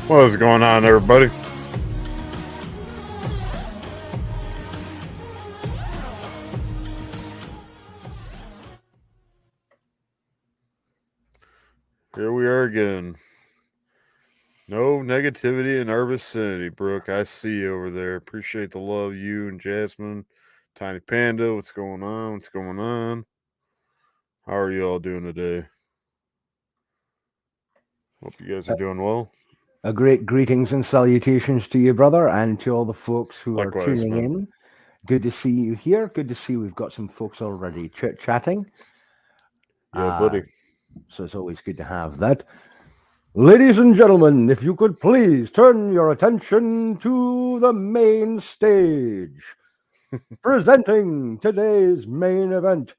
What is going on, everybody? Here we are again. No negativity in our vicinity, Brooke. I see you over there. Appreciate the love, you and Jasmine. Tiny Panda, what's going on? What's going on? How are you all doing today? Hope you guys are doing well. A great greetings and salutations to you, brother, and to all the folks who are Likewise, tuning man. in. Good to see you here. Good to see we've got some folks already chit chatting. Yeah, Uh, buddy. so it's always good to have that. Ladies and gentlemen, if you could please turn your attention to the main stage. Presenting today's main event,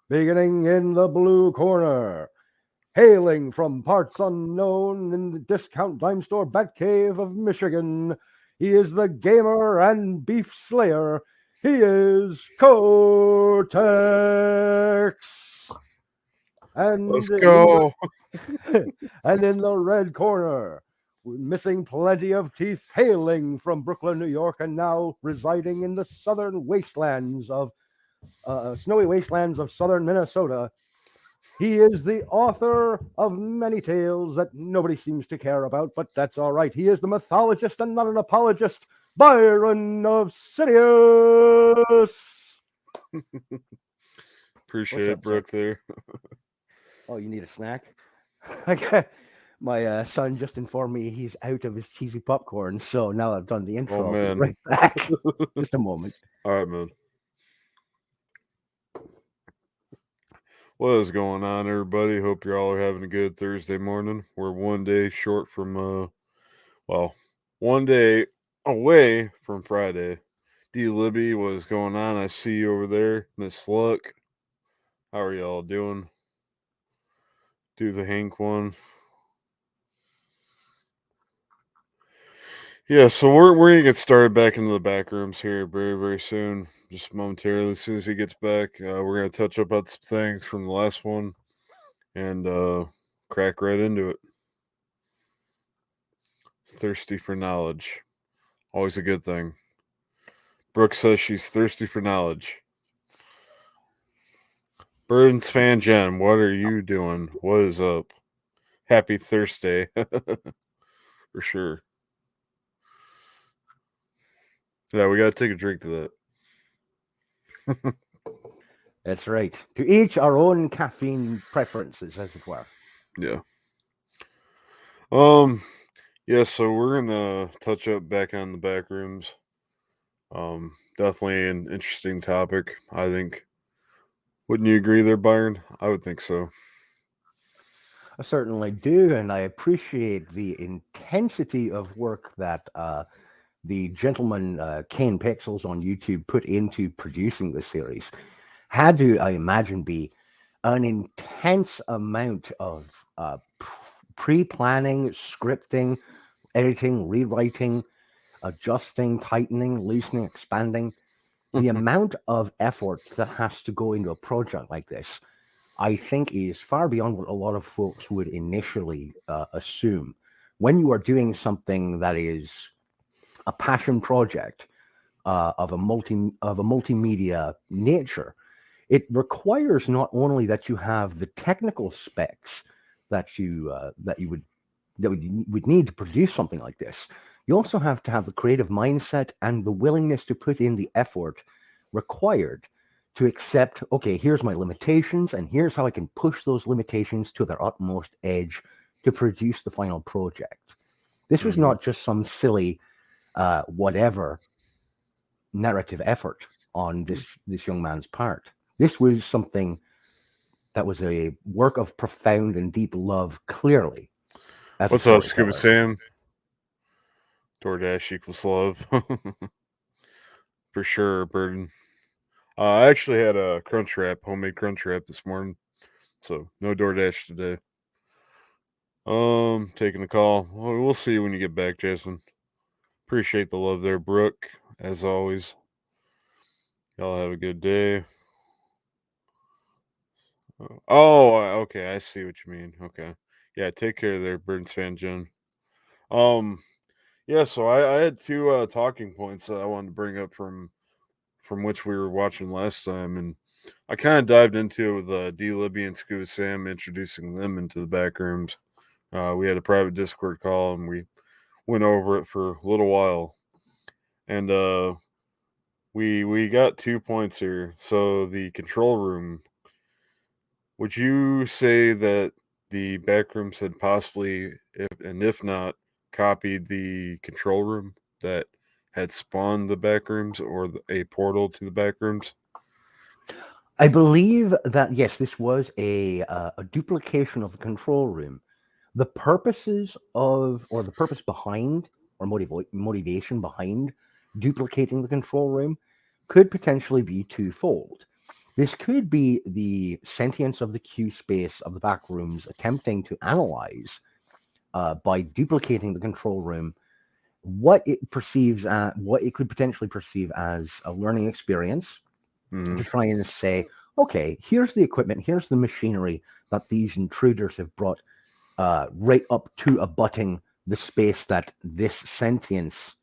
beginning in the blue corner. Hailing from parts unknown in the discount dime store Batcave of Michigan, he is the gamer and beef slayer. He is Cortex. Let's And in the go. and in the red corner, missing plenty of teeth, hailing from Brooklyn, New York, and now residing in the southern wastelands of snowy wastelands of southern Minnesota. He is the author of many tales that nobody seems to care about, but that's all right. He is the mythologist and not an apologist, Byron of Sidious. What's Appreciate it, up, sir? Brooke, there. Oh, you need a snack? Okay. My son just informed me he's out of his cheesy popcorn, so now I've done the Oh, intro. I'll be man. right back. Just a moment. All right, man. What is going on, everybody? Hope you're all having a good Thursday morning. We're one day short from, well, one day away from Friday. D. Libby, what is going on? I see you over there. Miss Luck, how are y'all doing? Do the Hank one. Yeah, so we're gonna get started back into the back rooms here very soon, just momentarily. As soon as he gets back, we're gonna touch up on some things from the last one and crack right into it. Thirsty for knowledge, always a good thing. Brooke says she's thirsty for knowledge. Burns fan Jen, what are you doing? What is up? Happy Thursday, for sure. Yeah, we gotta take a drink to that. That's right. To each our own caffeine preferences, as it were. Yeah. Um. Yeah. So we're gonna touch up back on the back rooms. Definitely an interesting topic. I think. Wouldn't you agree, there, Byron? I would think so. I certainly do, and I appreciate the intensity of work that the gentleman Kane Pixels on YouTube put into producing the series. Had to, I imagine, be an intense amount of pre-planning, scripting, editing, rewriting, adjusting, tightening, loosening, expanding. The amount of effort that has to go into a project like this, I think, is far beyond what a lot of folks would initially assume. When you are doing something that is a passion project of a multimedia nature, it requires not only that you have the technical specs that you would need to produce something like this. You also have to have the creative mindset and the willingness to put in the effort required to accept, okay, here's my limitations, and here's how I can push those limitations to their utmost edge to produce the final project. This was Hmm. not just some silly whatever narrative effort on this young man's part. This was something that was a work of profound and deep love, clearly, as a What's up, Scuba storyteller. Sam? DoorDash equals love. For sure, Burden. I actually had a crunch wrap, homemade crunch wrap this morning, so no DoorDash today. Taking the call. Well, we'll see when you get back, Jasmine. Appreciate the love there, Brooke, as always. Y'all have a good day. Oh, okay, I see what you mean. Okay. Yeah, take care there, Burns fan Jen. Um, yeah, so I had two talking points that I wanted to bring up from which we were watching last time, and I kind of dived into it with D Libby and Scuba Sam, introducing them into the back rooms. We had a private Discord call, and we went over it for a little while, and we got 2 points here. So the control room. Would you say that the backrooms had possibly, if not, copied the control room that had spawned the backrooms, or a portal to the backrooms? I believe that yes, this was a duplication of the control room. The purposes of, or the purpose behind, or motivation behind duplicating the control room could potentially be twofold. This could be the sentience of the Q space of the back rooms attempting to analyze, by duplicating the control room, what it could potentially perceive as a learning experience, Hmm. to try and say, okay, here's the equipment, here's the machinery that these intruders have brought, right up to abutting the space that this sentience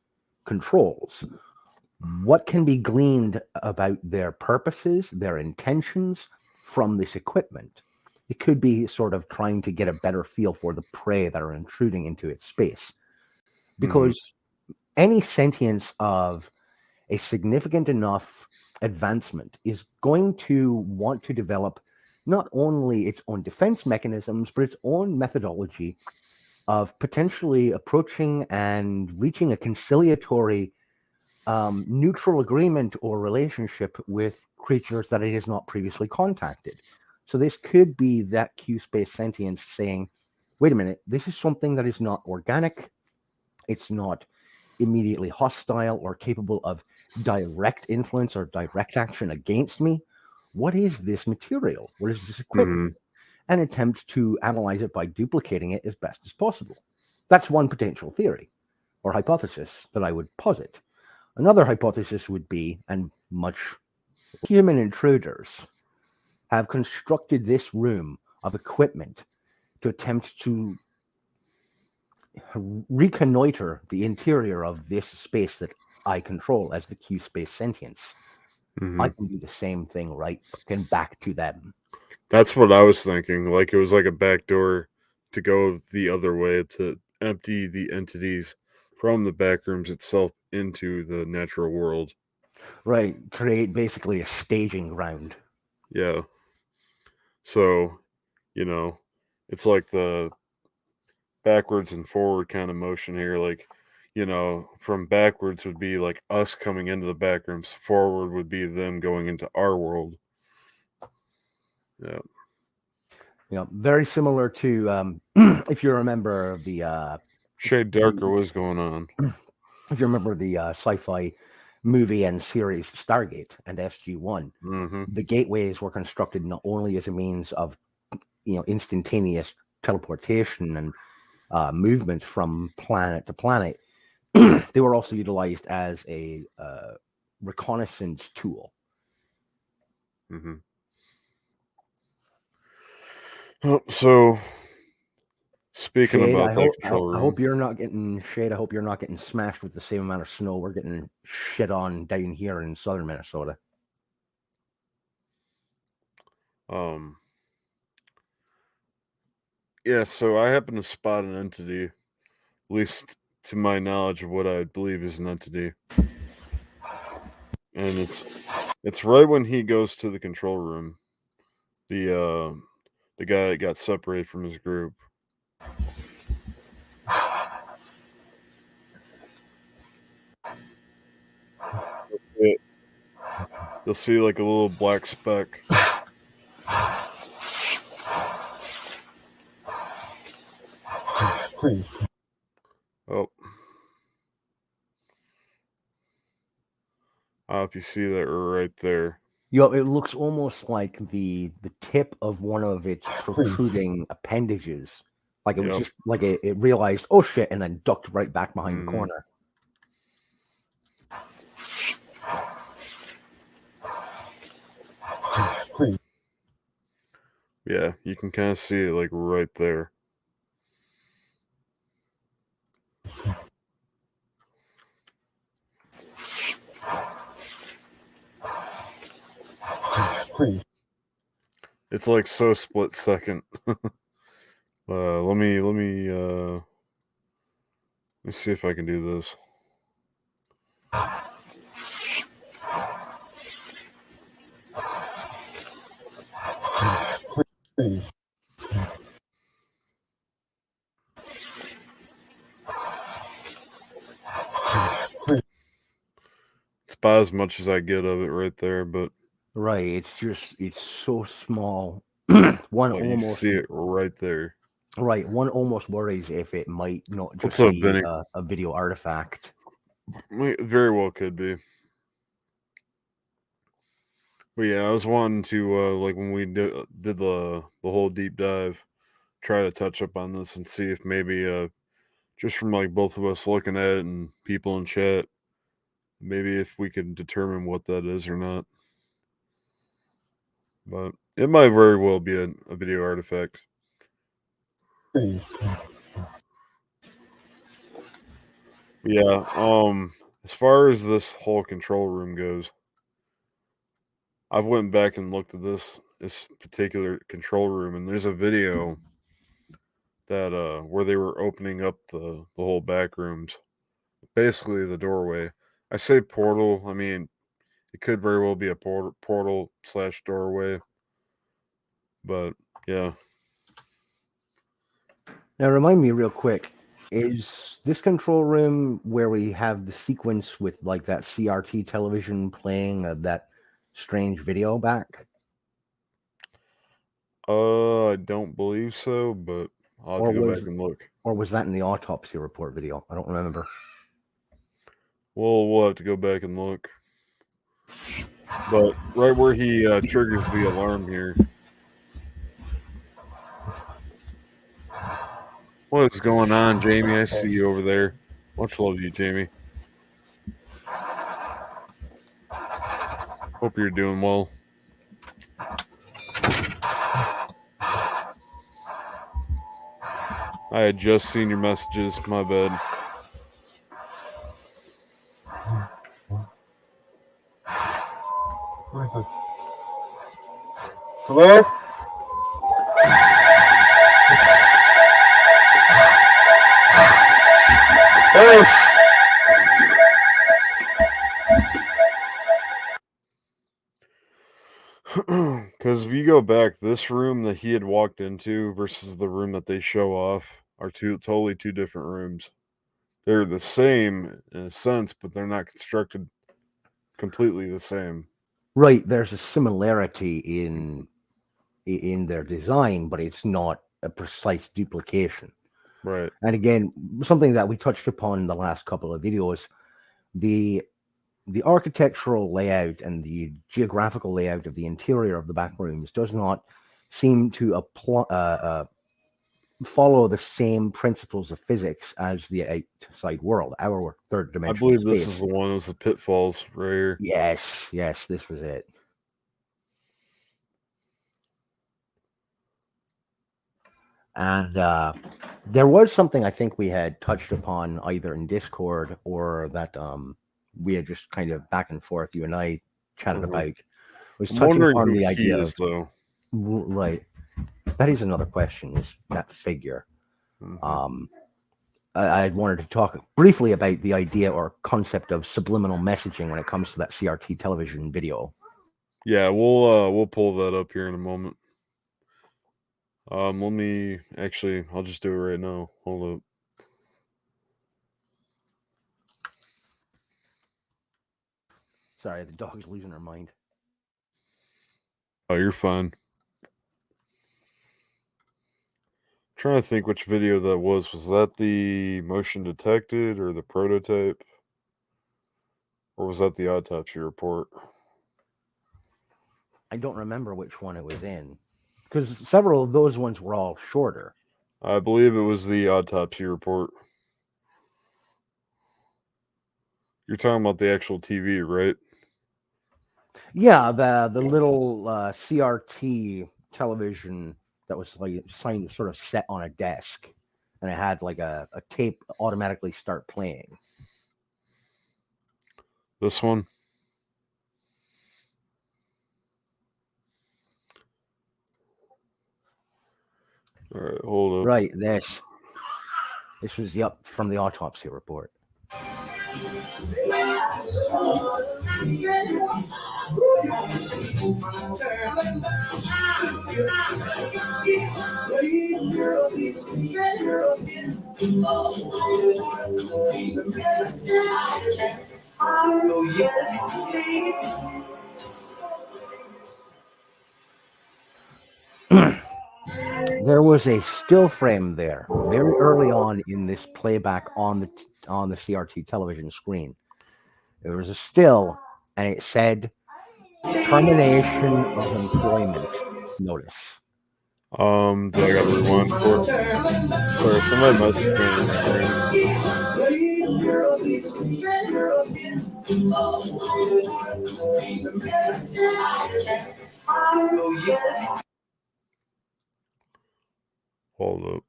controls. What can be gleaned about their purposes, their intentions from this equipment? It could be sort of trying to get a better feel for the prey that are intruding into its space. Hmm. Because any sentience of a significant enough advancement is going to want to develop not only its own defense mechanisms, but its own methodology of potentially approaching and reaching a conciliatory, neutral agreement or relationship with creatures that it has not previously contacted. So this could be that Q space sentience saying, wait a minute, this is something that is not organic. It's not immediately hostile or capable of direct influence or direct action against me. What is this material? What is this equipment? Hmm. And attempt to analyze it by duplicating it as best as possible. That's one potential theory or hypothesis that I would posit. Another hypothesis would be, and much human intruders have constructed this room of equipment to attempt to reconnoiter the interior of this space that I control as the Q space sentience. I Hmm. can do the same thing, right? But back to them. That's what I was thinking. Like it was like a back door to go the other way, to empty the entities from the backrooms itself into the natural world. Right. Create basically a staging ground. Yeah. So, you know, it's like the backwards and forward kind of motion here. Like, from backwards would be like us coming into the backrooms, forward would be them going into our world. Yeah. Very similar to, if you remember Shade the Darker, what's going on? if you remember the sci-fi movie and series Stargate and SG-1, Mm-hmm. the gateways were constructed not only as a means of instantaneous teleportation and movement from planet to planet, they were also utilized as a reconnaissance tool. Mm-hmm. So, speaking Shade, about that control I room, hope you're not getting shade. I hope you're not getting smashed with the same amount of snow we're getting shit on down here in southern Minnesota. um, yeah, so I happen to spot an entity, at least to my knowledge of what I believe is an entity, and it's right when he goes to the control room. The guy that got separated from his group. Yeah, you'll see like a little black speck. Oh, if you see that right there. It looks almost like the tip of one of its protruding appendages. Like it was Yep. just like it realized, oh shit, and then ducked right back behind the Hmm. corner. Yeah, you can kind of see it like right there. It's like so split second. Let me see if I can do this. It's about as much as I get of it right there, but Right. It's so small. one like you almost see it right there. right. One almost worries if it might not What's just up, be Benny? a video artifact. It very well could be. But yeah, I was wanting to like when we did the whole deep dive, try to touch up on this and see if maybe just from like both of us looking at it and people in chat, maybe if we could determine what that is or not. But it might very well be a video artifact. Yeah. As far as this whole control room goes, I've went back and looked at this particular control room, and there's a video that where they were opening up the whole back rooms, basically the doorway. I say portal. I mean, it could very well be a portal slash doorway, but yeah. Now, remind me real quick, is this control room where we have the sequence with like that CRT television playing that strange video back? I don't believe so, but I'll have Or to go back was and look. or was that in the autopsy report video? I don't remember. We'll have to go back and look. But right where he triggers the alarm here. What is going on, Jamie? I see you over there. Much love to you, Jamie. Hope you're doing well. I had just seen your messages. My bad. Hello? Hey! Because if you go back, this room that he had walked into versus the room that they show off are two different rooms. They're the same in a sense, but they're not constructed completely the same. Right, there's a similarity in their design, but it's not a precise duplication. Right. And again, something that we touched upon in the last couple of videos, the the architectural layout and the geographical layout of the interior of the back rooms does not seem to follow the same principles of physics as the outside world, our third I dimensional believe this space. is the one with the pitfalls right here. Yes, yes, this was it. And there was something I think we had touched upon either in Discord or that we had just kind of back and forth, you and I chatted about, was I'm touching wondering upon who the he idea is, of, though. right, that is another question, is that figure. Um, I wanted to talk briefly about the idea or concept of subliminal messaging when it comes to that CRT television video. Yeah, we'll pull that up here in a moment. Let me actually, I'll just do it right now. Hold up. Sorry, the dog's losing her mind. Oh, you're fine. Trying to think which video that was. Was that the motion detected or the prototype? Or was that the autopsy report? I don't remember which one it was in, because several of those ones were all shorter. I believe it was the autopsy report. You're talking about the actual TV, right? Yeah, the little CRT television that was like signed sort of set on a desk, and it had like a tape automatically start playing. This one? All right, hold up. Right, this. This was from the autopsy report. There was a still frame there very early on in this playback on the CRT television screen. There was a still, and it said termination of employment notice. Do I gotta rewind for it? Sorry, somebody messaged me on Instagram. Hold up.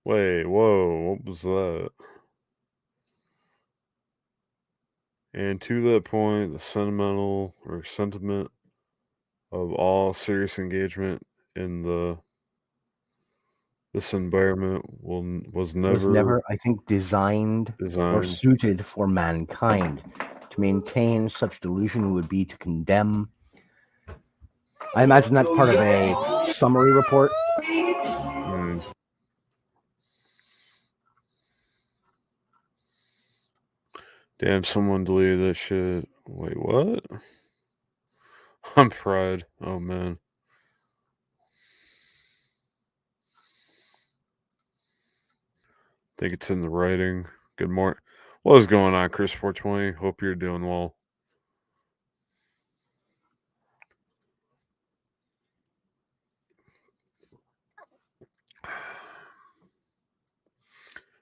Wait, whoa, what was that? And to that point, the sentiment of all serious engagement in this environment was Was never never, I think, designed or designed. suited for mankind. To maintain such delusion would be to condemn. I imagine that's part of a summary report. Mm. Damn, someone deleted that shit. Wait, what? I'm fried. Oh man. Think it's in the writing. Good morning. What is going on, Chris 420? Hope you're doing well.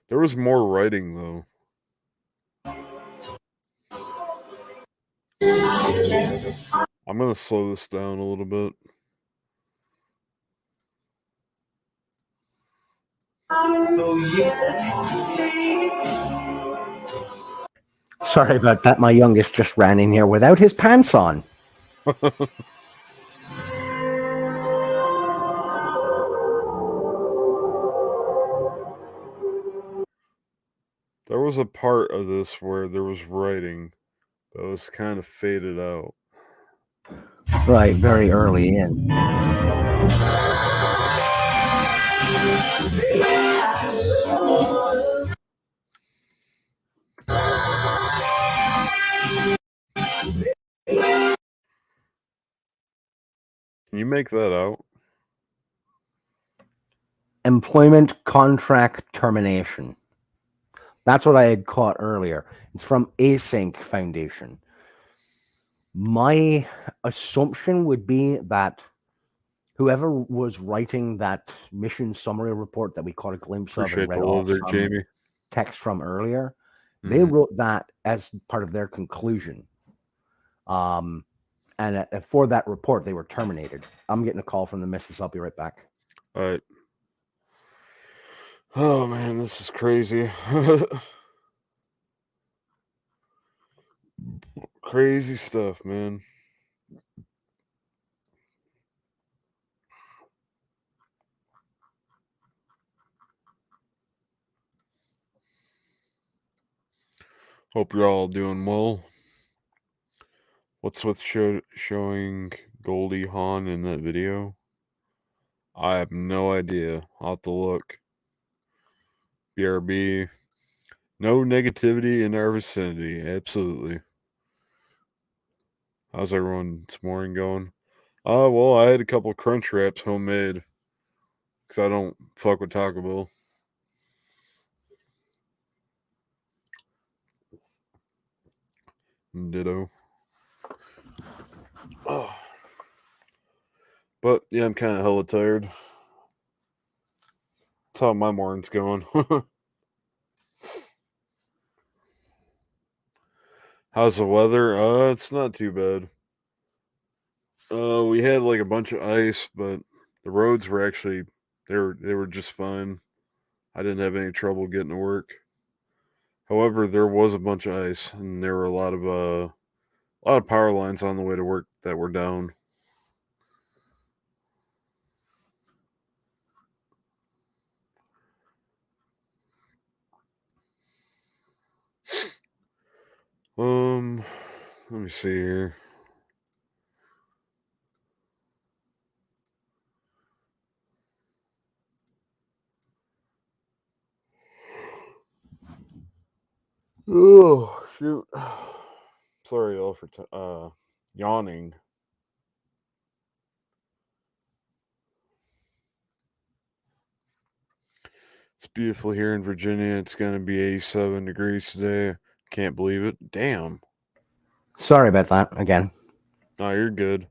There was more writing though. I'm gonna slow this down a little bit. Sorry about that. My youngest just ran in here without his pants on. There was a part of this where there was writing that was kind of faded out. Right, very early in. Can you make that out? Employment contract termination. That's what I had caught earlier. It's from Async Foundation. My assumption would be that whoever was writing that mission summary report that we caught a glimpse of and Appreciate the read love off there, some Jamie. text from earlier, they Mm. wrote that as part of their conclusion. And for that report, they were terminated. I'm getting a call from the missus. I'll be right back. All right. Oh man, this is crazy. Crazy stuff, man. Hope you're all doing well. What's with showing Goldie Hawn in that video? I have no idea. I'll have to look. BRB. No negativity in our vicinity. Absolutely. How's everyone's morning going? Well, I had a couple crunch wraps homemade because I don't fuck with Taco Bell. Ditto. Oh. But yeah, I'm kind of hella tired. That's how my morning's going. How's the weather? It's not too bad. We had like a bunch of ice, but the roads were actually they were just fine. I didn't have any trouble getting to work. However, there was a bunch of ice, and there were a lot of power lines on the way to work that were down. Let me see here. Oh, shoot. Sorry, y'all, for yawning. It's beautiful here in Virginia. It's going to be 87 degrees today. Can't believe it. Damn. Sorry about that again. No, you're good.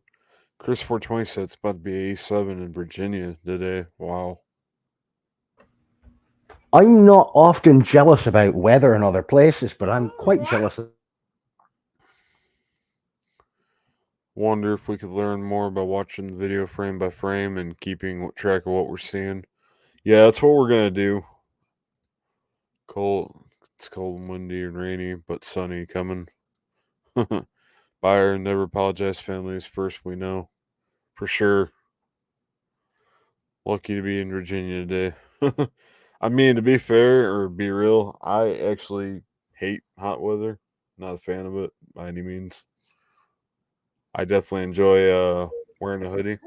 Chris 420 said it's about to be 87 in Virginia today. Wow. I'm not often jealous about weather in other places, but I'm quite jealous of. Wonder if we could learn more about watching the video frame by frame and keeping track of what we're seeing. Yeah, that's what we're going to do. Cold. It's cold and windy and rainy, but sunny coming. Buyer never apologize family is first we know. For sure. Lucky to be in Virginia today. I mean, to be fair or be real, I actually hate hot weather. Not a fan of it by any means. I definitely enjoy wearing a hoodie.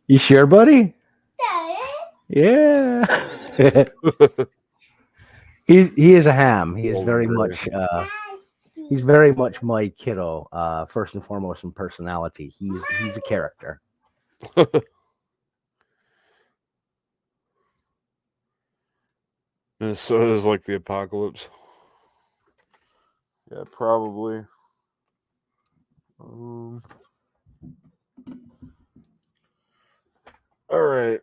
You sure, buddy? Yeah. He is a ham. He is very much he's very much my kiddo. First and foremost in personality, he's a character. Minnesota is like the apocalypse. Yeah, probably. All right.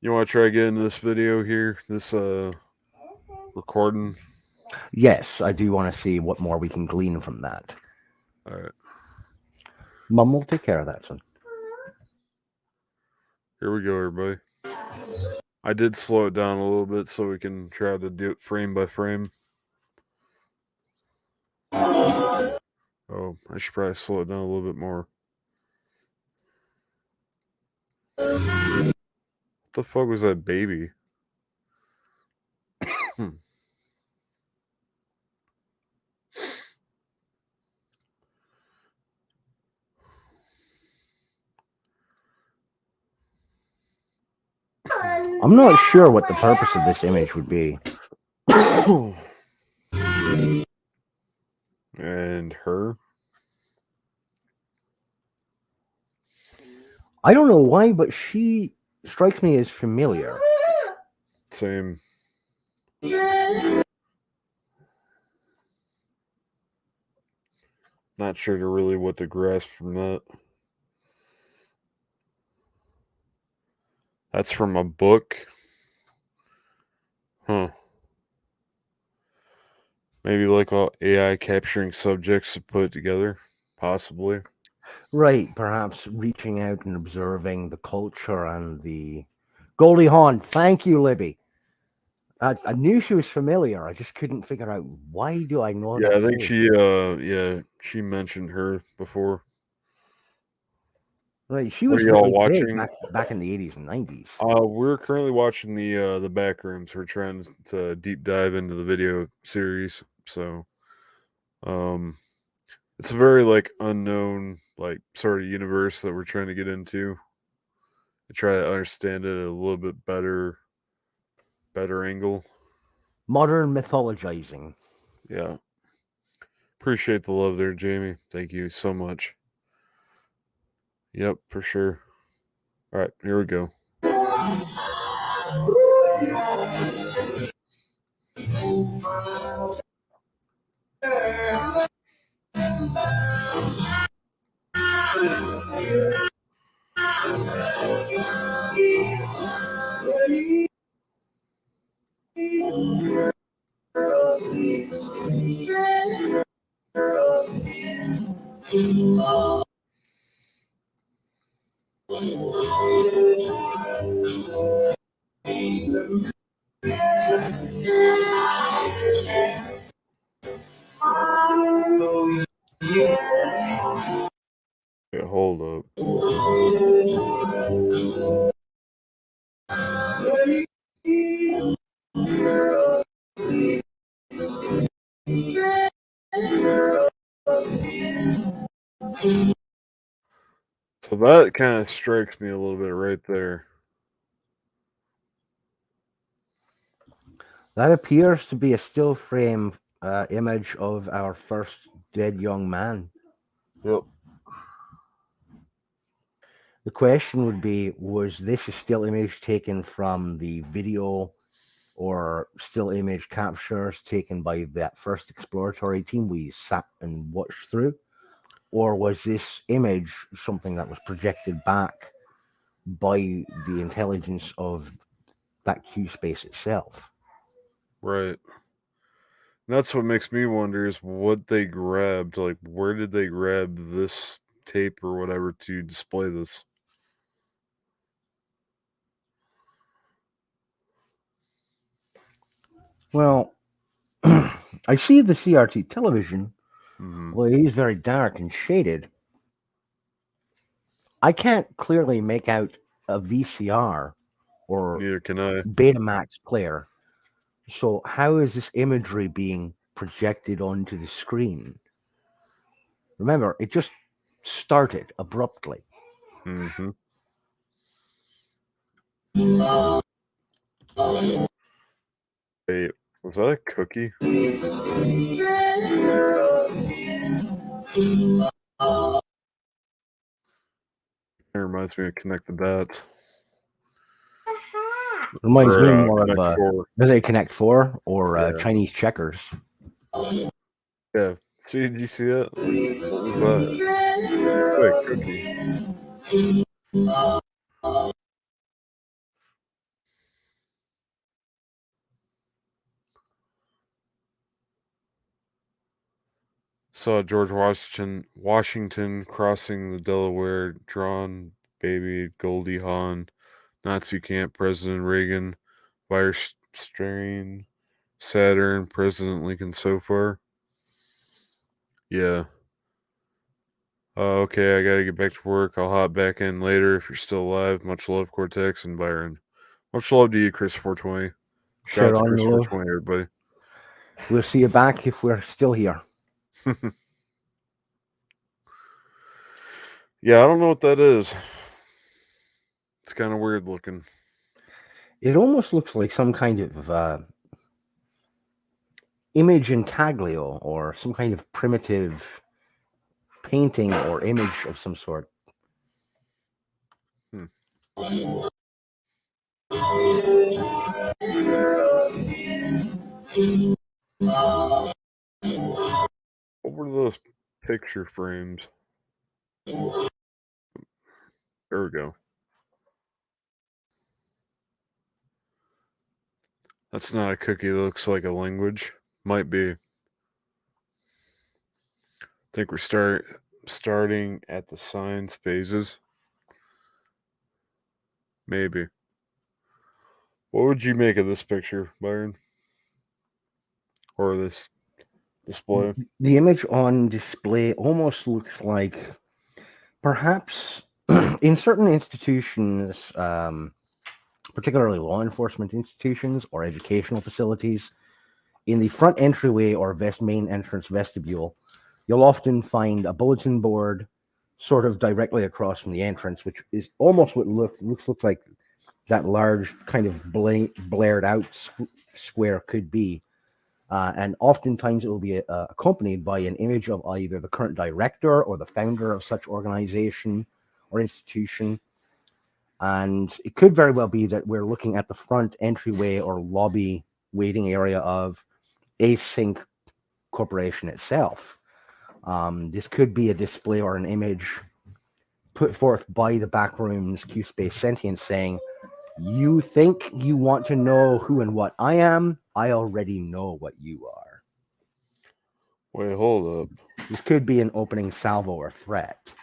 You want to try getting this video here? This recording? Yes, I do want to see what more we can glean from that. All right. Mum will take care of that, son. Here we go, everybody. I did slow it down a little bit so we can try to do it frame by frame. Oh, I should probably slow it down a little bit more. What the fuck was that baby? I'm not sure what the purpose of this image would be. And her? I don't know why, but she strikes me as familiar. Same. Not sure to really what to grasp from that. That's from a book. Huh. Maybe like AI capturing subjects to put it together. Possibly. Right, perhaps reaching out and observing the culture and the Goldie Hawn. Thank you, Libby. I knew she was familiar. I just couldn't figure out why do I know Yeah, that I think face? she mentioned her before. Right, she What was are y'all really big watching? back in the 80s and 90s. We're currently watching the Backrooms. We're trying to deep dive into the video series. So, um, it's a very like unknown like sort of universe that we're trying to get into. To try to understand it a little bit better angle. Modern mythologizing. Yeah, appreciate the love there, Jamie. Thank you so much. Yep, for sure. All right, here we go. Yeah, hold up. So that kind of strikes me a little bit right there. That appears to be a still frame image of our first dead young man. Yep. The question would be, was this a still image taken from the video or still image captures taken by that first exploratory team we sat and watched through? Or was this image something that was projected back by the intelligence of that Q space itself? Right. And that's what makes me wonder is what they grabbed. Like, where did they grab this tape or whatever to display this? Well, I see the CRT television. Hmm. Well, it is very dark and shaded. I can't clearly make out a VCR or Neither can I. Betamax player. So, how is this imagery being projected onto the screen? Remember, it just started abruptly. Hmm. Wait, was that a cookie? It reminds me of Connect the Dots. Reminds me Or more of Connect 4. does it Connect Four or Yeah. Chinese checkers? Yeah. See, did you see that? Like, what was that? Like a cookie. Saw George Washington crossing the Delaware, drawn baby Goldie Hawn, Nazi camp, President Reagan, virus strain, Saturn, President Lincoln so far. Yeah. Okay, I gotta get back to work. I'll hop back in later if you're still alive. Much love, Cortex and Byron. Much love to you, Chris 420. Shout out Share to on Chris the love. 420, everybody. We'll see you back if we're still here. Yeah, I don't know what that is. It's kind of weird looking. It almost looks like some kind of image intaglio or some kind of primitive painting or image of some sort. Hmm. What were those picture frames? There we go. That's not a cookie. That looks like a language. Might be. I think we're starting at the signs phases. Maybe. What would you make of this picture, Byron? Or this display? The image on display almost looks like perhaps in certain institutions, particularly law enforcement institutions or educational facilities, in the front entryway or main entrance vestibule, you'll often find a bulletin board sort of directly across from the entrance, which is almost what looks like that large kind of blared out square could be. And oftentimes it will be accompanied by an image of either the current director or the founder of such organization or institution. And it could very well be that we're looking at the front entryway or lobby waiting area of Async Corporation itself. This could be a display or an image put forth by the Backrooms Q Space Sentient saying, "You think you want to know who and what I am? I already know what you are." Wait, hold up. This could be an opening salvo or threat.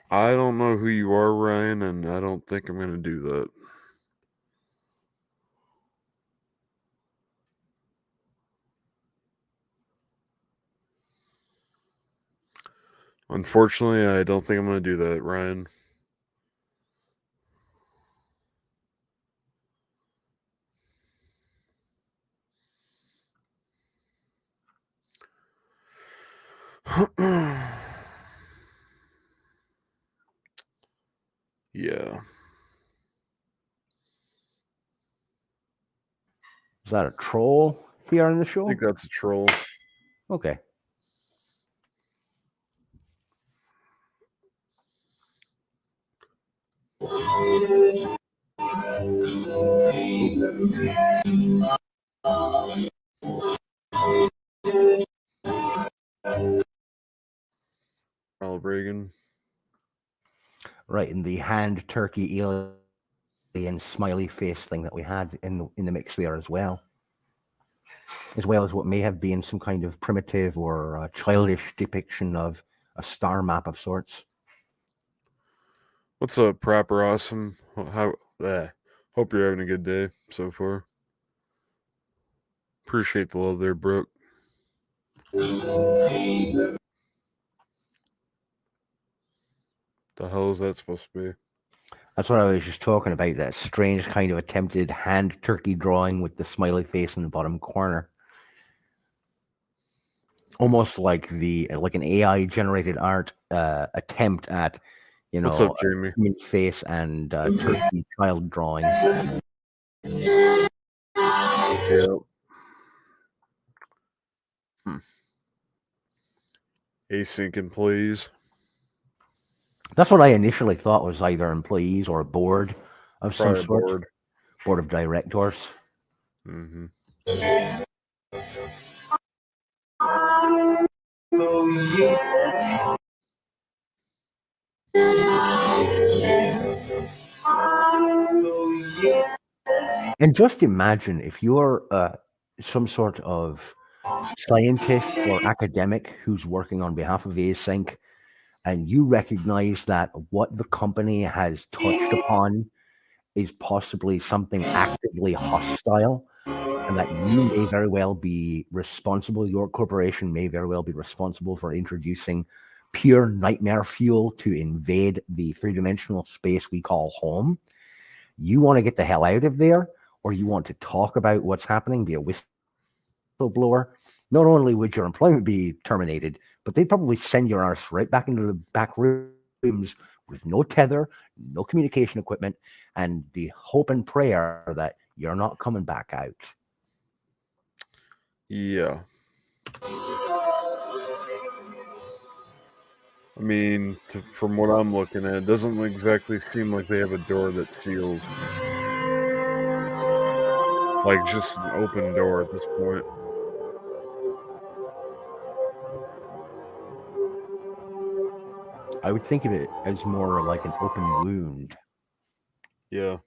I don't know who you are, Ryan, and I don't think I'm going to do that. Unfortunately, I don't think I'm going to do that, Ryan. Yeah, Is that a troll here on the I think show? that's a troll. Okay. Ronald Reagan. Right, in the hand turkey alien smiley face thing that we had in the mix there as well as what may have been some kind of primitive or childish depiction of a star map of sorts. What's up, proper awesome? How? Hope you're having a good day so far. Appreciate the love there, Brooke. The hell is that supposed to be? That's what I was just talking about. That strange kind of attempted hand turkey drawing with the smiley face in the bottom corner, almost like an AI generated art attempt at What's up, a Jamie? human face and turkey child drawing. Yeah. Hmm. Async employees. That's what I initially thought was either employees or a board of some Probably a sort, board. board of directors. Mm-hmm. And just imagine if you're some sort of scientist or academic who's working on behalf of Async, and you recognize that what the company has touched upon is possibly something actively hostile, and that you may very well be responsible, your corporation may very well be responsible for introducing pure nightmare fuel to invade the three-dimensional space we call home. You want to get the hell out of there, or you want to talk about what's happening, be a whistleblower. Not only would your employment be terminated, but they'd probably send your arse right back into the back rooms with no tether, no communication equipment, and the hope and prayer that you're not coming back out. Yeah. I mean, from what I'm looking at, it doesn't exactly seem like they have a door that seals. Like, just an open door at this point. I would think of it as more like an open wound. Yeah.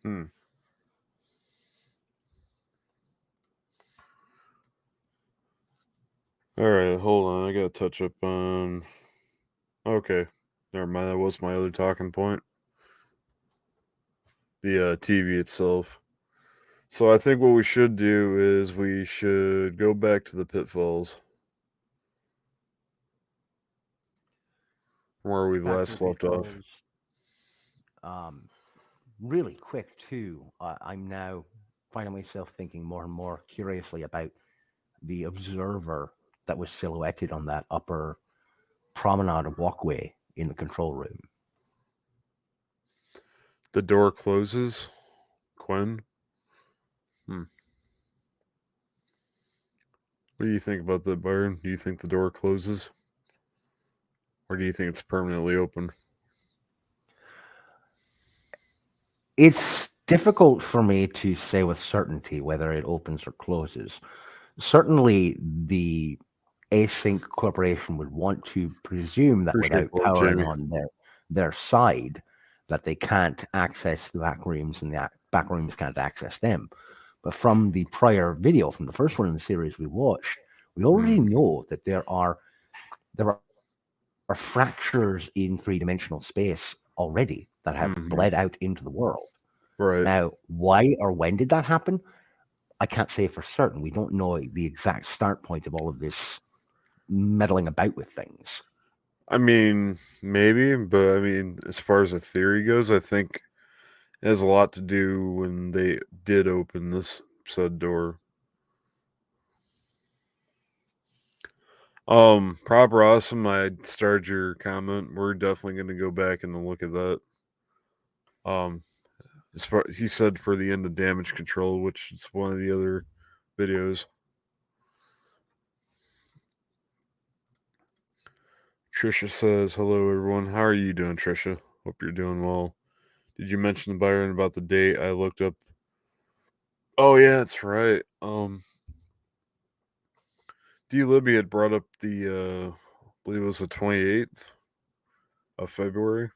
Hmm. All right, hold on. I gotta touch up on. Okay, never mind. That was my other talking point. The TV itself. So I think what we should do is we should go back to the pitfalls from where we Back to the last left off. pitfalls. Um, Really quick too. I'm now finding myself thinking more and more curiously about the observer that was silhouetted on that upper promenade walkway in the control room. The door closes. Quinn. Hmm. What do you think about that, Byron? Do you think the door closes, or do you think it's permanently open? It's difficult for me to say with certainty whether it opens or closes. Certainly, the Async Corporation would want to presume that Appreciate without the love, powering Jamie. on their side, that they can't access the back rooms and the back rooms can't access them. But from the prior video, from the first one in the series we watched, we already Hmm. know that there are fractures in three-dimensional space already that have Mm-hmm. bled out into the world. Right. Now, why or when did that happen? I can't say for certain. We don't know the exact start point of all of this meddling about with things. I mean, maybe, but I mean, as far as the theory goes, I think it has a lot to do when they did open this said door. Proper awesome. I started your comment. We're definitely going to go back and look at that. Um, as far he said for the end of damage control, which is one of the other videos. Trisha says, "Hello everyone. How are you doing, Trisha? Hope you're doing well. Did you mention to Byron about the date I looked up? Oh yeah, that's right. D Libby had brought up the I believe it was the 28th of February,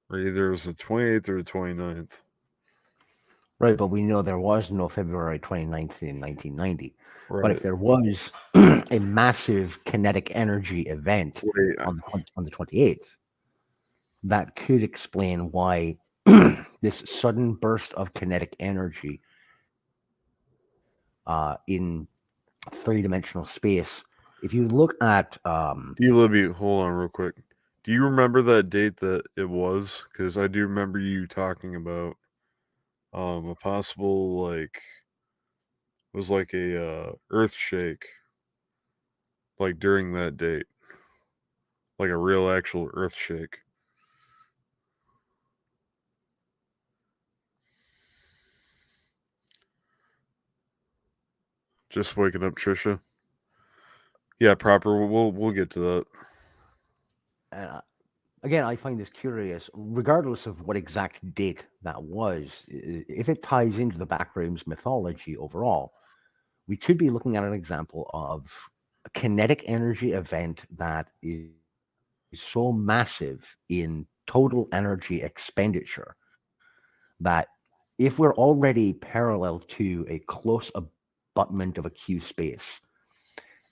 or either it was the 28th or the 29th. Right, but we know there was no February 29th in 1990. But if Right. there was a massive kinetic energy event Wait. on the 28th, that could explain why this sudden burst of kinetic energy in three-dimensional space. If you look at D Libby, hold on real quick. Do you remember that date that it was? Because I do remember you talking about a possible like it was like a earth shake like during that date, like a real actual earth shake. Just waking up, Trisha. Yeah, proper. We'll get to that. uh, again, I find this curious, regardless of what exact date that was. If it ties into the Backrooms mythology overall, we could be looking at an example of a kinetic energy event that is so massive in total energy expenditure that if we're already parallel to a close abutment of a Q space,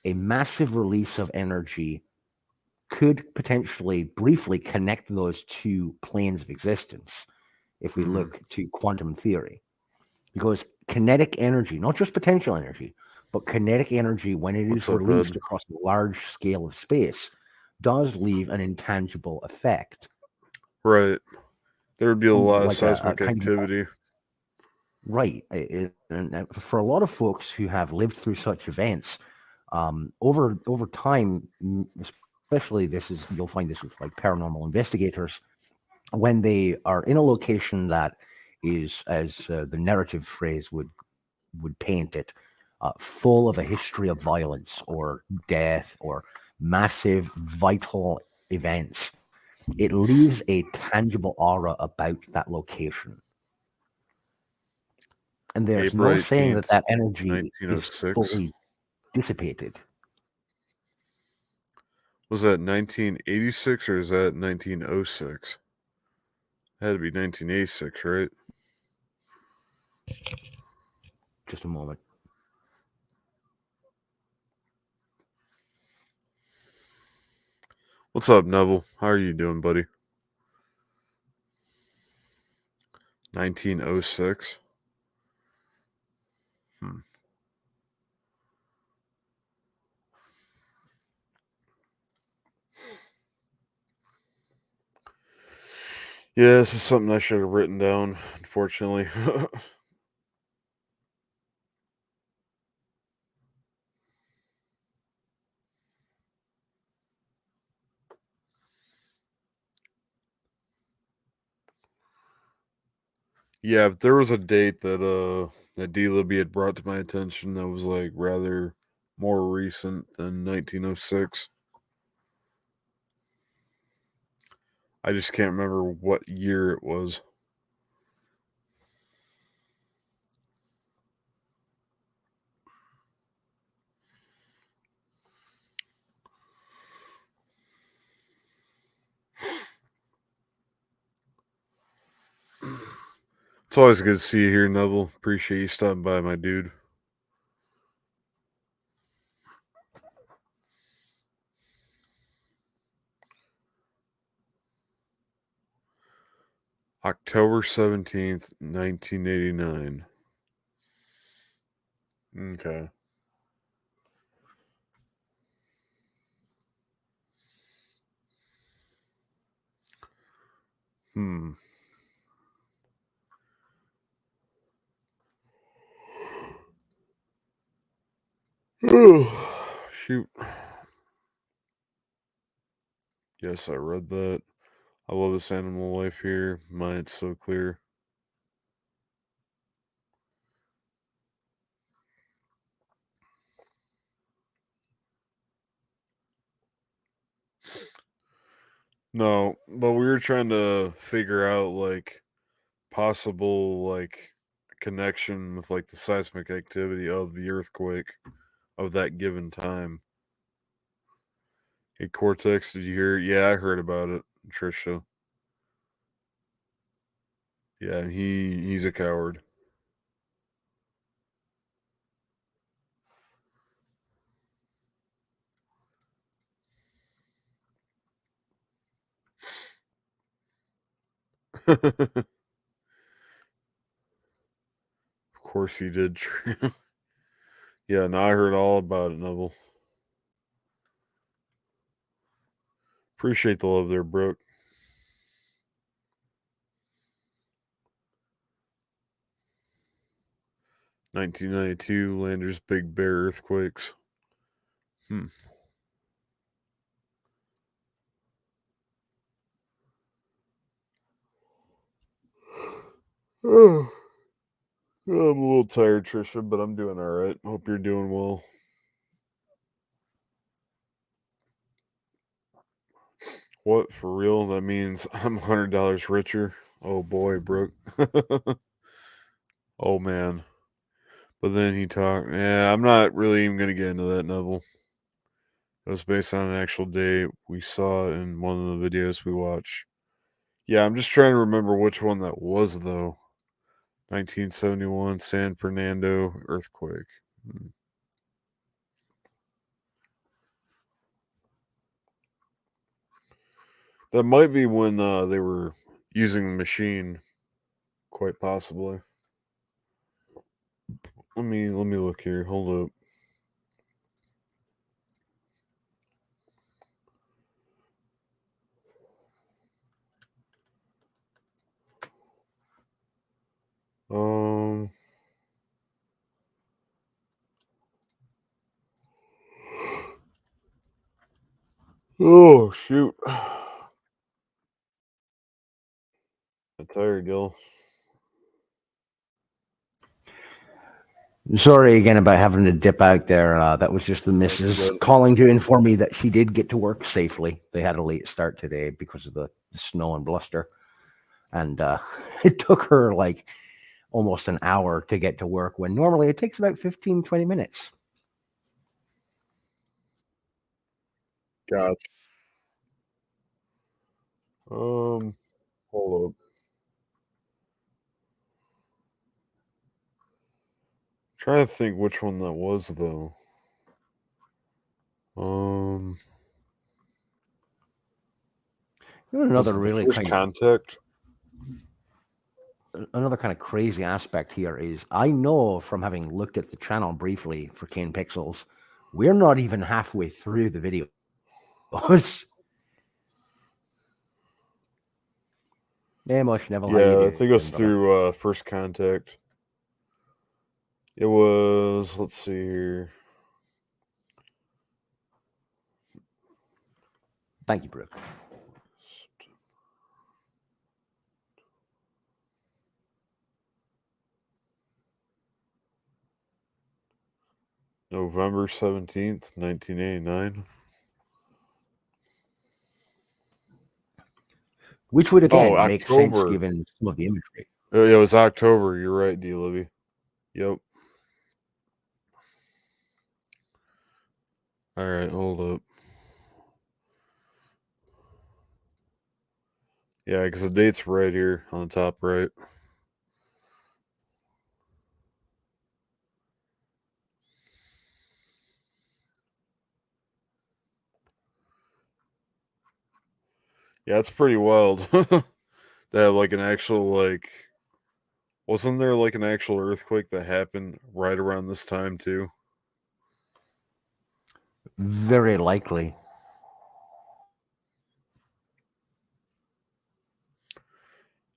a massive release of energy could potentially briefly connect those two planes of existence if we Mm-hmm. look to quantum theory. Because kinetic energy, not just potential energy, but kinetic energy, when it What's is up, bud? released across a large scale of space, does leave an intangible effect, Right. There would be a lot of like a seismic kind of activity. right. And for a lot of folks who have lived through such events, over time, especially this is you'll find this with like paranormal investigators when they are in a location that is, as the narrative phrase would paint it, full of a history of violence or death or massive vital events. It leaves a tangible aura about that location. And there's April no saying that 18th, that energy is 1906. fully dissipated. Was that 1986 or is that 1906? Had to be 1986, right? Just a moment. What's up, Neville? How are you doing, buddy? 1906. Hmm. Yeah, this is something I should have written down, unfortunately. Yeah, but there was a date that D Libby had brought to my attention that was like rather more recent than 1906. I just can't remember what year it was. It's always good to see you here, Neville. Appreciate you stopping by, my dude. October 17th, 1989. Okay. Shoot. Yes, I read that. I love this animal life here. Mind's so clear. No, but we were trying to figure out like possible like connection with like the seismic activity of the earthquake of that given time. Hey Cortex, did you hear it? Yeah, I heard about it, Trisha. Yeah, he's a coward. Of course he did. Yeah, no, I heard all about it, Neville. Appreciate the love there, Brooke. 1992, Landers Big Bear earthquakes. Oh, I'm a little tired, Trisha, but I'm doing all right. Hope you're doing well. What, for real? That means I'm $100 richer. Oh boy, Brooke. Oh man. But then he talked. Yeah, I'm not really even gonna get into that, Neville. It was based on an actual date we saw in one of the videos we watched. Yeah, I'm just trying to remember which one that was though. 1971 San Fernando earthquake. That might be when they were using the machine, quite possibly. Let me look here. Hold up. Um. Oh shoot. I'm tired, y'all. Sorry again about having to dip out there. That was just the you're missus good. calling to inform me that she did get to work safely. They had a late start today because of the snow and bluster. And it took her like almost an hour to get to work when normally it takes about 15, 20 minutes. Gotcha. Hold up. Trying to think which one that was though. Um, You know, was it the first contact? another kind of crazy aspect here is I know from having looked at the channel briefly for Kane Pixels, we're not even halfway through the video. Hey, Mush Neville, how you Yeah, I think it was doing, brother? through first contact. It was. Let's see here. Thank you, Brooke. November 17th, 1989. Which would Oh, again make sense October. given some of the imagery. Oh, yeah, it was October. You're right, D. Libby. Yep. All right, hold up. Yeah, because the date's right here on the top right. Yeah, it's pretty wild. They have like an actual like. Wasn't there like an actual earthquake that happened right around this time too? Very likely.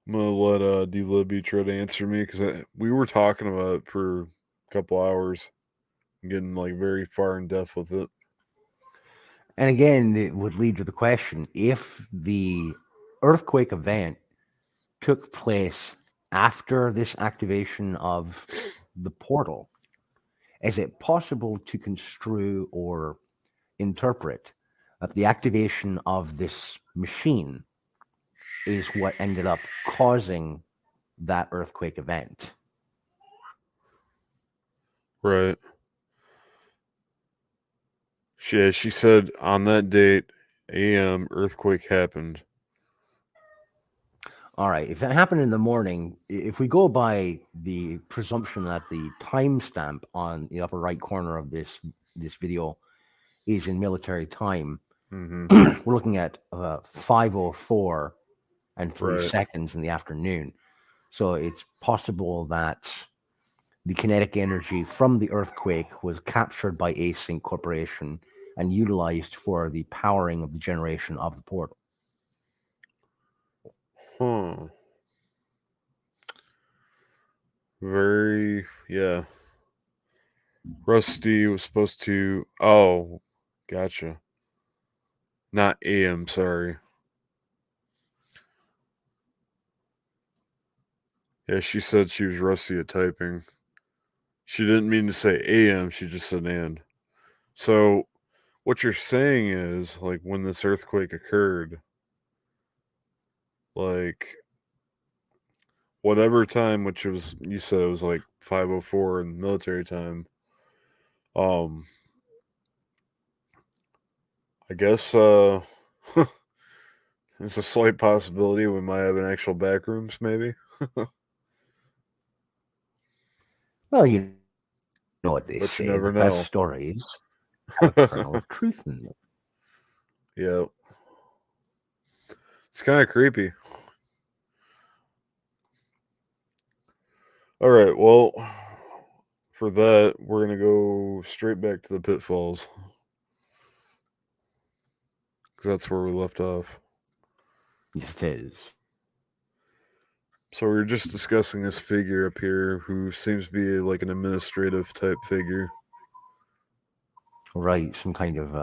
I'm gonna let D Libby try to answer me because we were talking about it for a couple hours, getting like very far in depth with it. And again, it would lead to the question, if the earthquake event took place after this activation of the portal, is it possible to construe or interpret that the activation of this machine is what ended up causing that earthquake event? Right. She said on that date, AM earthquake happened. All right. If it happened in the morning, if we go by the presumption that the timestamp on the upper right corner of this video is in military time, Mm-hmm. we're looking at 5:04 and three Right. seconds in the afternoon. So it's possible that the kinetic energy from the earthquake was captured by Async Corporation and utilized for the powering of the generation of the portal. Huh. Very, yeah. Rusty was supposed to. Oh, gotcha. Not AM, sorry. Yeah, she said she was rusty at typing. She didn't mean to say AM, she just said and. So, what you're saying is, like, when this earthquake occurred, like, whatever time, which was, you said it was like 5:04 in military time, um, I guess, there's a slight possibility we might have an actual backrooms, maybe. Well, you know what they But you say, the never best know. stories have a kernel of truth in them. Yeah, it's kind of creepy. All right, well, for that, we're gonna go straight back to the pitfalls because that's where we left off. Yes, it is. So we were just discussing this figure up here who seems to be like an administrative type figure, Right, some kind of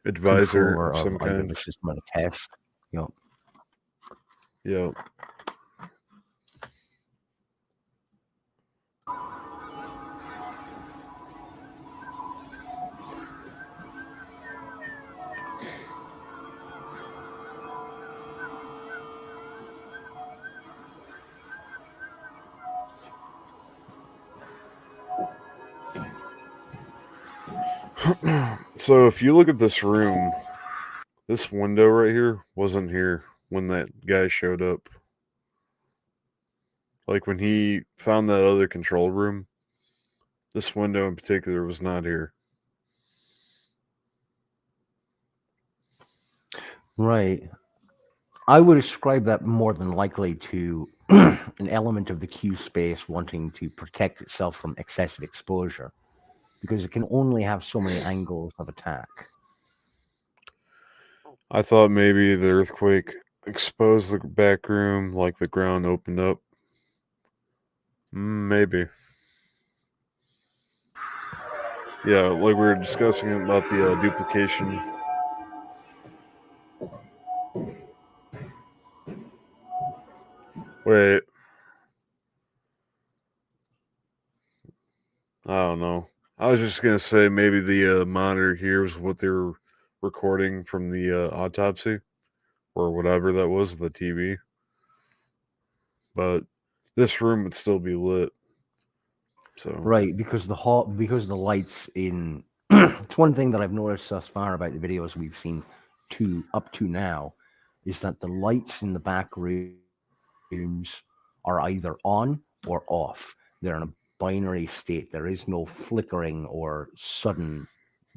advisor controller of of some either kind. the system or the test. You know, Yeah. So if you look at this room, this window right here wasn't here when that guy showed up. Like when he found that other control room, this window in particular was not here. right. I would ascribe that more than likely to an element of the Q space wanting to protect itself from excessive exposure, because it can only have so many angles of attack. I thought maybe the earthquake exposed the back room, like the ground opened up. Maybe. Yeah, like we were discussing about the duplication. Wait, I don't know. I was just gonna say maybe the monitor here was what they were recording from the autopsy or whatever that was, the TV. But this room would still be lit. So Right, because the lights in it's one thing that I've noticed thus far about the videos we've seen to up to now is that the lights in the back rooms are either on or off. They're in a binary state. There is no flickering or sudden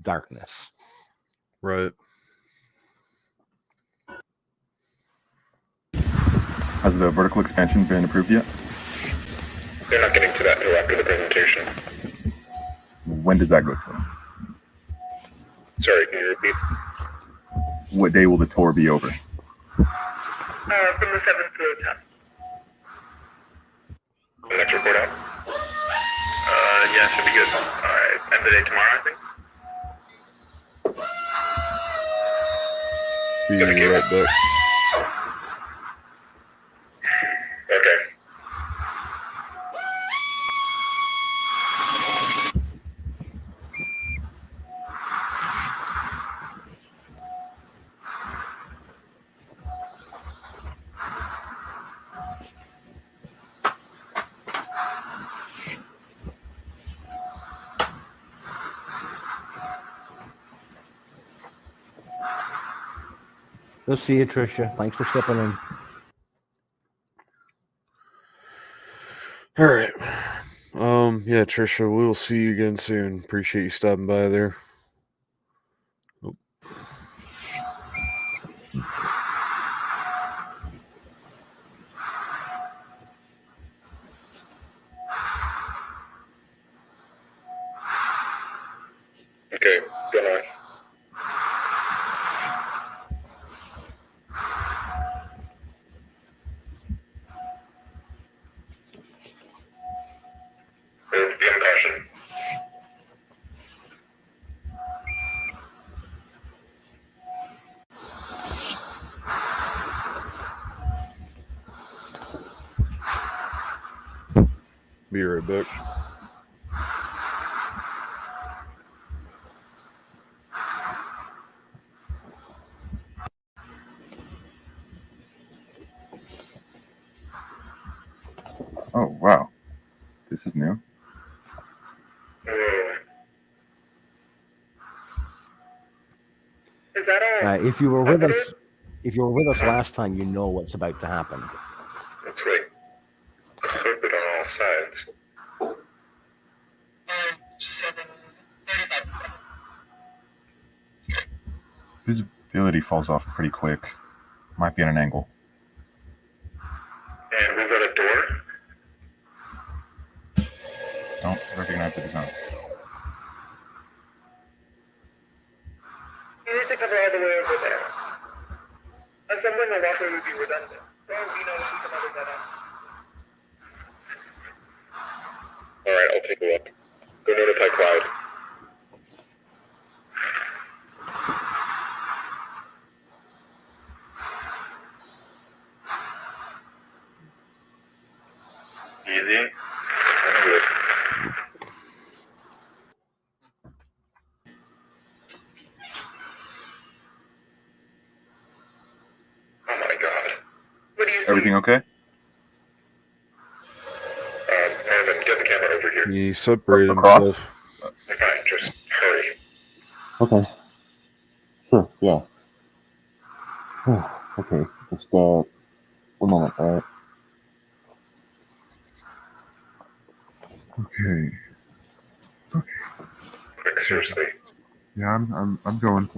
darkness. right. Has the vertical expansion been approved yet? They're not getting to that until after the presentation. When does that go through? Sorry, can you repeat? What day will the tour be over? From the 7th to the 10th. The next report out? Yeah, should be good. Alright, end of the day tomorrow, I think. Be right back. Okay. We'll see you, Tricia. Thanks for stepping in. All right. Yeah, Trisha, we'll see you again soon. Appreciate you stopping by there. Oh. Okay, good night. Be on caution. Be right back. Oh, wow. This is new. Is that all? If you were with us last time, you know what's about to happen. Looks like carpet on all sides. 7:35. Visibility falls off pretty quick. Might be at an angle. And we've got a door. Don't recognize the design. You need to cover all the way over there. Assembling a walkway would be redundant. Well, we know this is another dead end. Alright, I'll take a look. Go notify Cloud. Easy. I'm good. Oh my god. What do you see? Everything okay? Norman, get the camera over here. He separated Across? himself. Fine, just hurry. Okay. Sure, yeah. Okay, just, 1 moment, alright? Okay. Quick, seriously. Yeah, I'm going.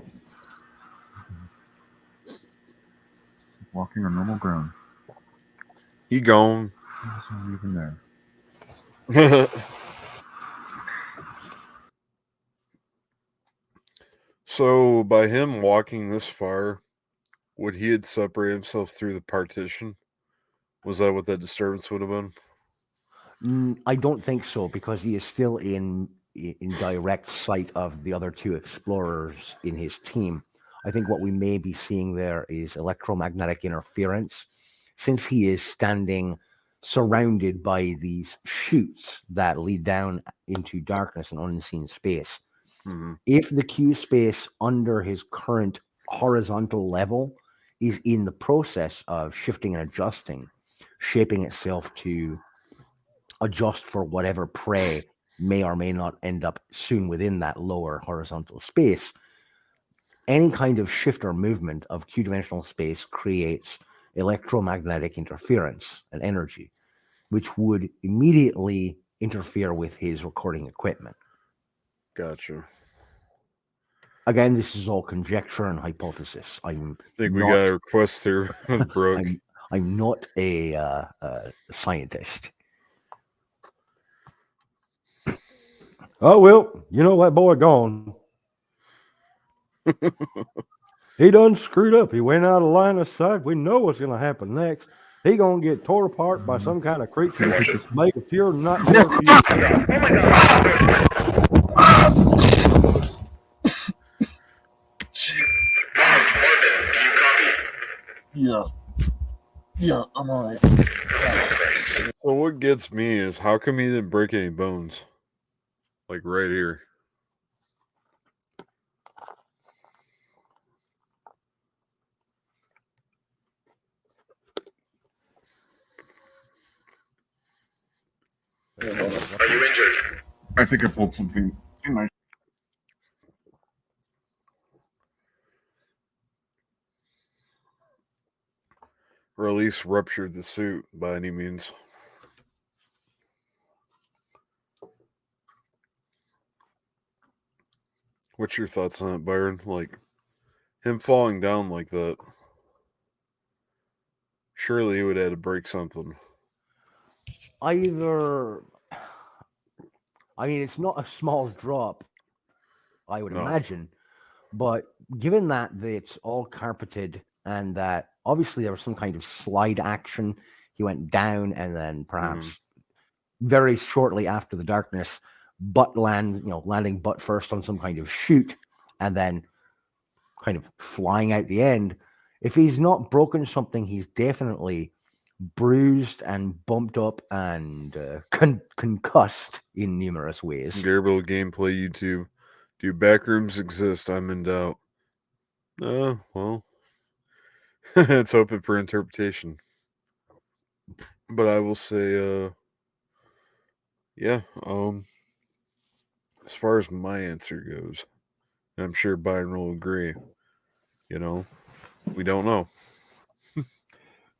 Walking on normal ground. He gone. There's no even there. So, by him walking this far, would he had separated himself through the partition? Was that what that disturbance would have been? I don't think so, because he is still in direct sight of the other two explorers in his team. I think what we may be seeing there is electromagnetic interference, since he is standing surrounded by these chutes that lead down into darkness and unseen space. Mm-hmm. If the Q space under his current horizontal level is in the process of shifting and adjusting, shaping itself to adjust for whatever prey may or may not end up soon within that lower horizontal space, any kind of shift or movement of Q-dimensional space creates electromagnetic interference and energy, which would immediately interfere with his recording equipment. Gotcha. Again, this is all conjecture and hypothesis. I think we got a request here, Brooke. I'm not a scientist. Oh, well, you know that boy gone. He done screwed up. He went out of line of sight. We know what's going to happen next. He gonna get tore apart by some kind of creature Watch to it. make a pure nightmare for you. Oh my god. Marvin, do you copy? Yeah, I'm alright. Christ. So what gets me is how come he didn't break any bones? Like right here. Are you injured? I think I pulled something in my. Or at least ruptured the suit by any means. What's your thoughts on it, Byron? Like him falling down like that. Surely he would have had to break something. Either, I mean, it's not a small drop, I would No. imagine, but given that it's all carpeted and that obviously there was some kind of slide action, he went down and then perhaps very shortly after the darkness, landing butt first on some kind of chute and then kind of flying out the end. If he's not broken something, he's definitely bruised and bumped up and concussed in numerous ways. Garble Gameplay YouTube. Do Backrooms exist? I'm in doubt. Well. It's open for interpretation. But I will say, yeah, as far as my answer goes, and I'm sure Byron will agree, we don't know.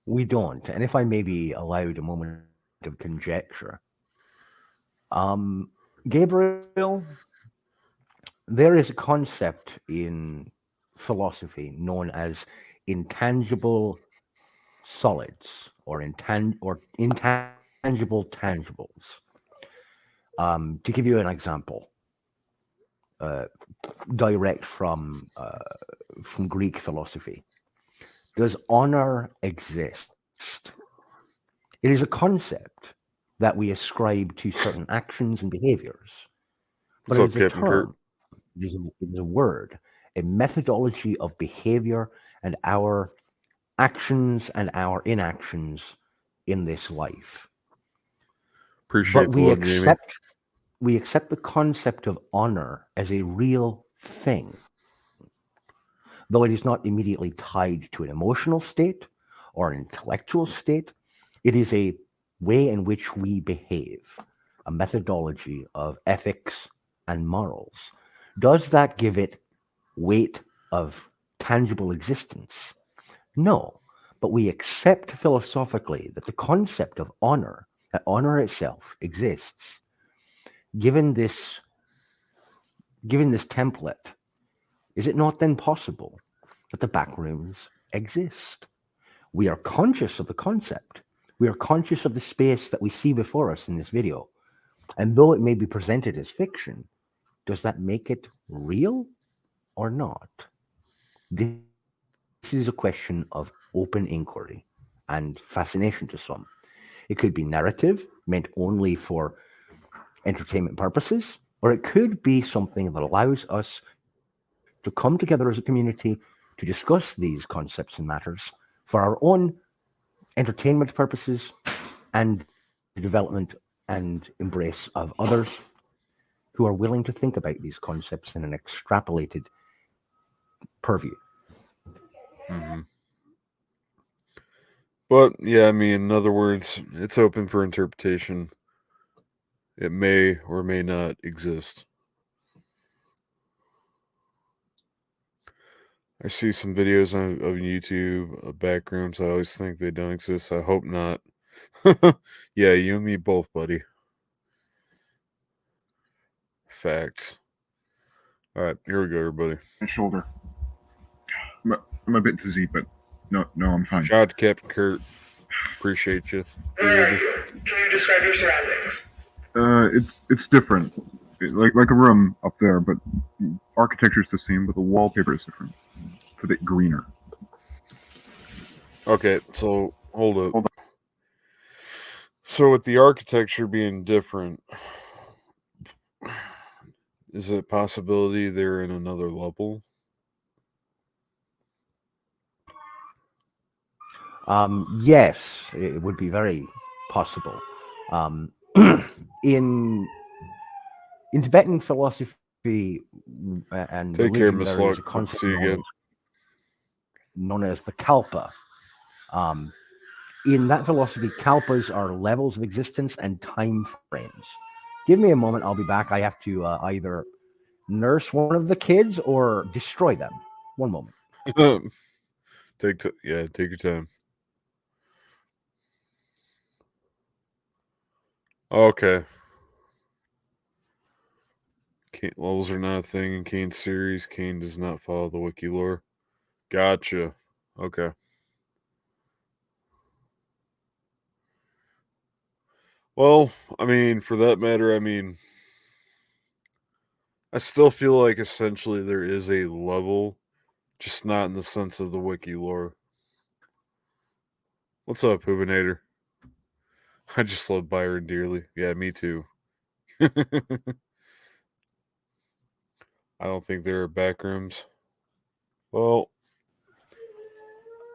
We don't. And if I may be allowed a moment of conjecture, Gabriel, there is a concept in philosophy known as intangible solids or intangible tangibles. To give you an example, direct from Greek philosophy, does honor exist? It is a concept that we ascribe to certain actions and behaviors, but What's it up, is a Captain Kurt? term. It is a word, a methodology of behavior and our actions and our inactions in this life. Appreciate But the love, Jamie. we accept the concept of honor as a real thing, though it is not immediately tied to an emotional state or an intellectual state. It is a way in which we behave, a methodology of ethics and morals. Does that give it weight of tangible existence? No, but we accept philosophically that the concept of honor, that honor itself exists. Given this template, is it not then possible that the backrooms exist? We are conscious of the concept. We are conscious of the space that we see before us in this video. And though it may be presented as fiction, does that make it real or not? This is a question of open inquiry and fascination to some. It could be narrative, meant only for entertainment purposes, or it could be something that allows us to come together as a community to discuss these concepts and matters for our own entertainment purposes and the development and embrace of others who are willing to think about these concepts in an extrapolated purview. Mm-hmm. But, yeah, I mean, in other words, it's open for interpretation. It may or may not exist. I see some videos on YouTube of Backrooms. I always think they don't exist. I hope not. Yeah, you and me both, buddy. Facts. All right, here we go, everybody. My shoulder. I'm a bit dizzy, but no, I'm fine. Shout out to Captain Kurt. Appreciate you. Where are you? Can you describe your surroundings? It's different. Like a room up there, but the architecture's the same, but the wallpaper is different. It's a bit greener. Okay, so hold up. So with the architecture being different, is it a possibility they're in another level? Yes, it would be very possible. Um, in Tibetan philosophy and Take care, religion, Miss there is Luck. a Hope to concept see you again. known as the kalpa. Um, in that philosophy, kalpas are levels of existence and time frames. Give me a moment, I'll be back. I have to either nurse one of the kids or destroy them. One moment. Take your time. Okay. Levels are not a thing in Kane's series. Kane does not follow the wiki lore. Gotcha. Okay. Well, I mean, for that matter, I mean, I still feel like essentially there is a level, just not in the sense of the wiki lore. What's up, Hoobinator? I just love Byron dearly. Yeah, me too. I don't think there are backrooms. Well,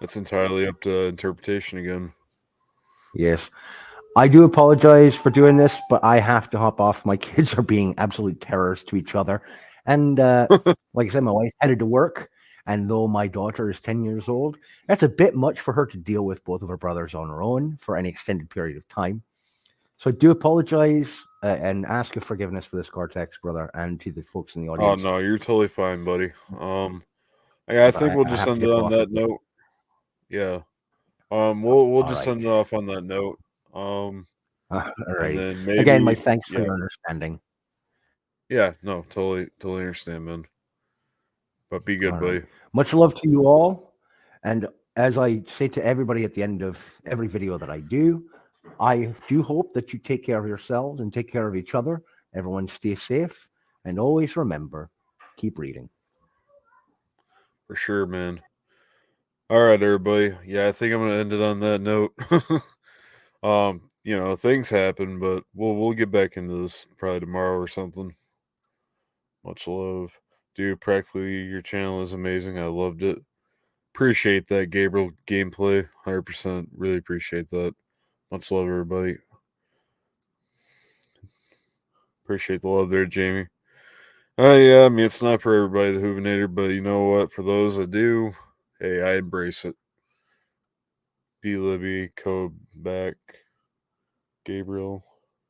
that's entirely up to interpretation again. Yes. I do apologize for doing this, but I have to hop off. My kids are being absolute terrors to each other. And like I said, my wife headed to work. And though my daughter is 10 years old, that's a bit much for her to deal with both of her brothers on her own for an extended period of time. So I do apologize and ask your forgiveness for this, Cortex, brother, and to the folks in the Oh audience. no, you're totally fine, buddy. I think we'll I just have to end it dip on off. that note. Yeah. We'll All just right. end it off on that note. All And right. then Again, my maybe, thanks for yeah, your understanding. yeah, no, totally understand, man. But be good, All right. buddy. Much love to you all. And as I say to everybody at the end of every video that I do hope that you take care of yourselves and take care of each other. Everyone stay safe. And always remember, keep reading. For sure, man. All right, everybody. Yeah, I think I'm gonna end it on that note. Things happen, but we'll get back into this probably tomorrow or something. Much love. Dude, practically your channel is amazing. I loved it. Appreciate that Gabriel gameplay. 100%. Really appreciate that. Much love, everybody. Appreciate the love there, Jamie. Yeah, I mean, it's not for everybody, the Hoovinator, but you know what? For those that do, hey, I embrace it. D. Libby, Code back, Gabriel.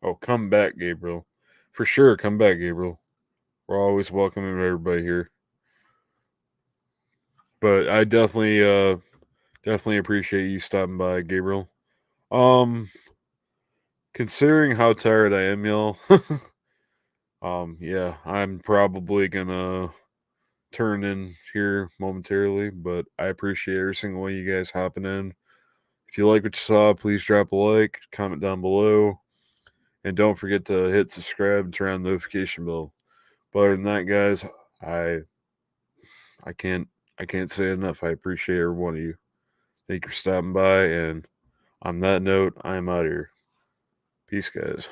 Oh, come back, Gabriel. For sure, come back, Gabriel. We're always welcoming everybody here. But I definitely appreciate you stopping by, Gabriel. Considering how tired I am, y'all, yeah, I'm probably gonna turn in here momentarily, but I appreciate every single one of you guys hopping in. If you like what you saw, please drop a like, comment down below, and don't forget to hit subscribe and turn on the notification bell. But other than that, guys, I can't say enough. I appreciate every one of you. Thank you for stopping by, and on that note, I am out of here. Peace, guys.